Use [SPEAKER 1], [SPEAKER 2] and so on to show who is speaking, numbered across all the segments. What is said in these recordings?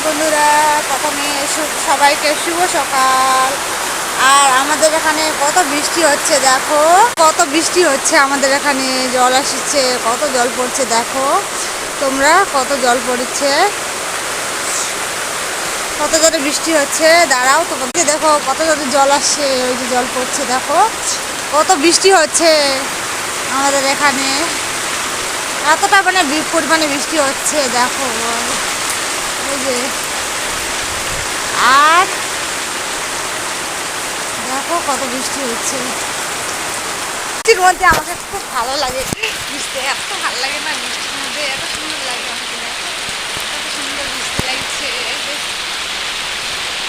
[SPEAKER 1] বন্ধুরা, প্রথমে সবাইকে শুভ সকাল। আর আমাদের এখানে কত বৃষ্টি হচ্ছে দেখো, কত বৃষ্টি হচ্ছে আমাদের এখানে, জল আসছে, কত জল পড়ছে দেখো তোমরা, কত জল পড়ছে, কত জোরে বৃষ্টি হচ্ছে। দাঁড়াও তোমাকে দেখো কত জোরে জল আসছে, ওই যে জল পড়ছে দেখো, কত বৃষ্টি হচ্ছে আমাদের এখানে, এতটা মানে পরিমাণে বৃষ্টি হচ্ছে দেখো এই যে। আর দেখো কত বৃষ্টি হচ্ছে, বৃষ্টির মধ্যে আমাকে খুব ভালো লাগে, বৃষ্টি এত ভালো লাগে না, বৃষ্টির মধ্যে এত সুন্দর লাগে আমাকে, দেখো কত সুন্দর বৃষ্টি লাগছে।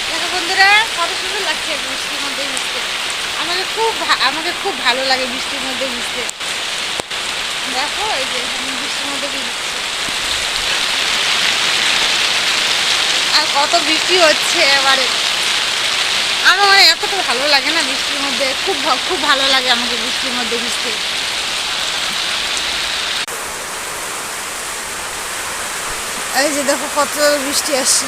[SPEAKER 1] দেখো বন্ধুরা, কত সুন্দর লাগছে বৃষ্টির মধ্যে ভিজতে, আমাকে খুব ভালো লাগে বৃষ্টির মধ্যে ভিজতে। দেখো এই যে আমি বৃষ্টির মধ্যে ভিজছি, আর কত বৃষ্টি হচ্ছে এবারে। আমার মানে এতটা ভালো লাগে না বৃষ্টির মধ্যে, খুব ভালো লাগে আমাকে বৃষ্টির মধ্যে ভিজতে। এই যে দেখো কত বৃষ্টি আসছে।